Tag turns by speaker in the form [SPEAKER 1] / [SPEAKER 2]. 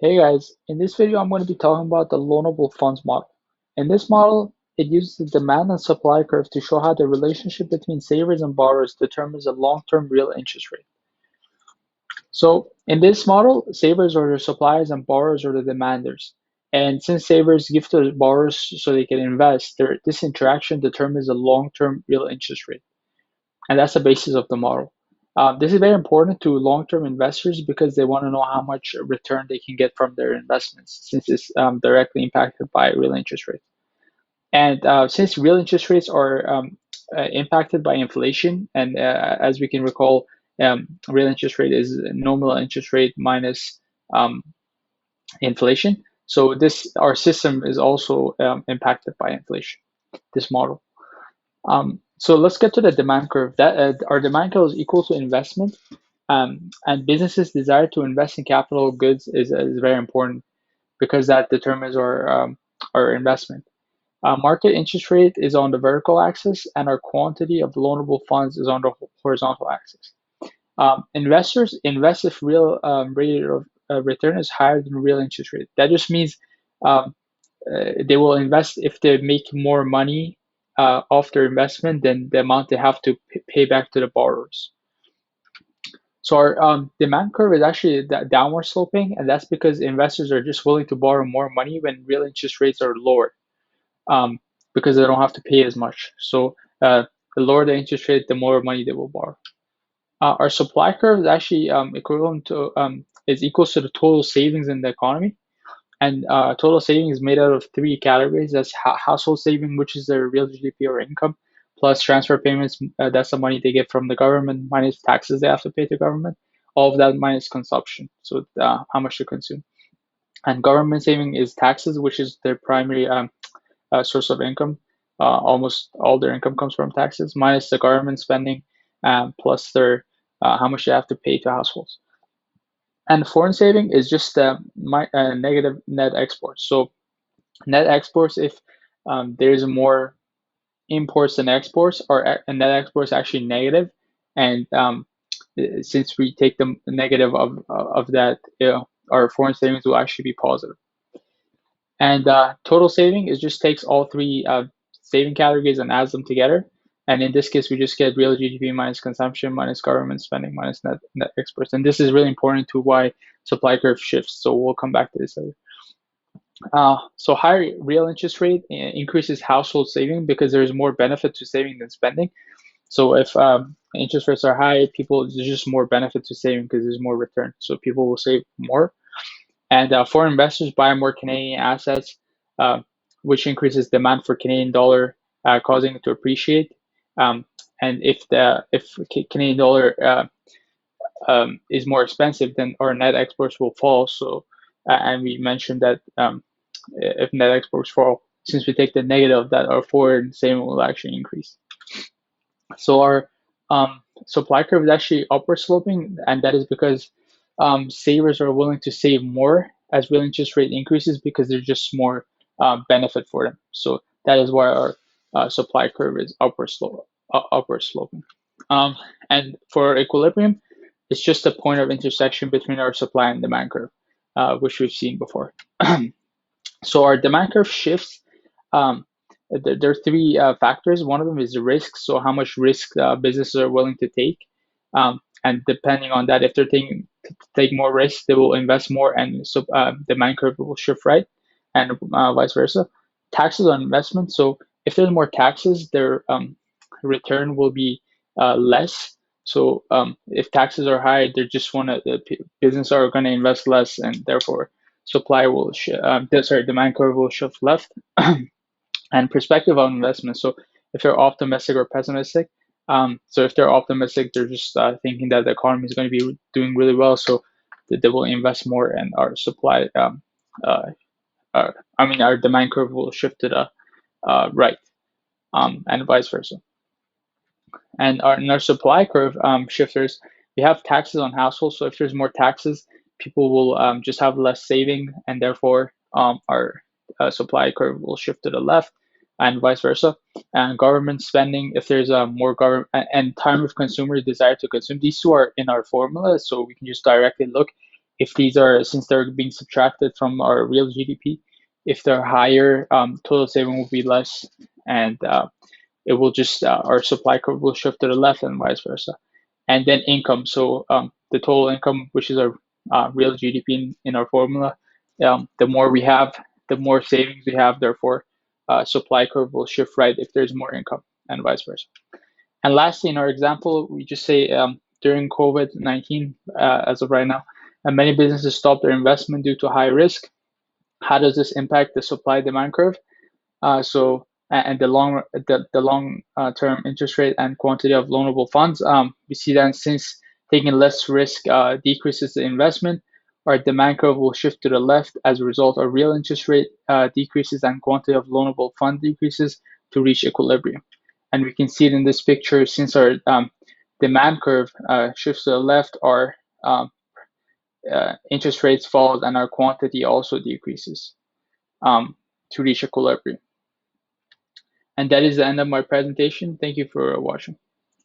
[SPEAKER 1] Hey guys, in this video I'm going to be talking about the loanable funds model. In this model, it uses the demand and supply curve to show how the relationship between savers and borrowers determines the long-term real interest rate. So in this model, savers are the suppliers and borrowers are the demanders. And since savers give to the borrowers so they can invest, this interaction determines the long-term real interest rate. And that's the basis of the model. This is very important to long-term investors because they want to know how much return they can get from their investments, since it's directly impacted by real interest rates. And since real interest rates are impacted by inflation, and as we can recall, real interest rate is nominal interest rate minus um, inflation. So this our system is also impacted by inflation. This model. So let's get to the demand curve. That our demand curve is equal to investment, and businesses' desire to invest in capital goods is very important because that determines our investment. Market interest rate is on the vertical axis, and our quantity of loanable funds is on the horizontal axis. Investors invest if real rate of return is higher than real interest rate. That just means um, they will invest if they make more money off their investment than the amount they have to pay back to the borrowers. So our demand curve is actually downward sloping, and that's because investors are just willing to borrow more money when real interest rates are lower, um, because they don't have to pay as much. So the lower the interest rate, the more money they will borrow. Our supply curve is actually equivalent to is equals to the total savings in the economy. And total saving is made out of three categories. That's household saving, which is their real GDP or income, plus transfer payments. That's the money they get from the government, minus taxes they have to pay to government. All of that minus consumption, so how much they consume. And government saving is taxes, which is their primary source of income. Almost all their income comes from taxes, minus the government spending, plus their how much they have to pay to households. And foreign saving is just negative net exports. So net exports, if there's more imports than exports, or net exports actually negative, and since we take the negative of that, our foreign savings will actually be positive. And total saving is just takes all three saving categories and adds them together. And in this case, we just get real GDP minus consumption minus government spending minus net exports. And this is really important to why supply curve shifts. So we'll come back to this later. So higher real interest rate increases household saving because there's more benefit to saving than spending. So if interest rates are high, there's just more benefit to saving because there's more return. So people will save more. And foreign investors buy more Canadian assets, uh, which increases demand for Canadian dollar, causing it to appreciate. Um, and if Canadian dollar is more expensive, then our net exports will fall. So, and we mentioned that if net exports fall, since we take the negative, that our foreign saving will actually increase. So our supply curve is actually upward sloping, and that is because savers are willing to save more as real interest rate increases because there's just more benefit for them. So that is why our supply curve is upward sloping. Um, and for equilibrium, it's just a point of intersection between our supply and demand curve, which we've seen before. So our demand curve shifts. Um, there are three factors. One of them is the risk. So how much risk businesses are willing to take, and depending on that, if they're taking take more risk, they will invest more, and so demand curve will shift right, and vice versa. Taxes on investment. So if there's more taxes, their return will be less. So if taxes are high, they just want to business are going to invest less, and therefore supply will demand curve will shift left. And perspective on investment. So if they're optimistic or pessimistic, so if they're optimistic, they're just thinking that the economy is going to be doing really well, so they will invest more, and our supply, our demand curve will shift to the right, and vice versa. And in our supply curve shifters, we have taxes on households. So if there's more taxes, people will just have less saving, and therefore our supply curve will shift to the left, and vice versa. And government spending, if there's more government and time of consumers' desire to consume, these two are in our formula, so we can just directly look if these are, since they're being subtracted from our real GDP, if they're higher, total saving will be less, and it will just our supply curve will shift to the left and vice versa. And then income, so the total income, which is our real GDP in our formula, the more we have, the more savings we have. Therefore, supply curve will shift right if there's more income, and vice versa. And lastly, in our example, we just say during COVID-19, as of right now, many businesses stopped their investment due to high risk. How does this impact the supply demand curve? And the long term interest rate and quantity of loanable funds, we see that since taking less risk decreases the investment, our demand curve will shift to the left. As a result, our real interest rate decreases and quantity of loanable fund decreases to reach equilibrium. And we can see it in this picture, since our demand curve shifts to the left, our interest rates fall and our quantity also decreases to reach equilibrium. And that is the end of my presentation. Thank you for watching.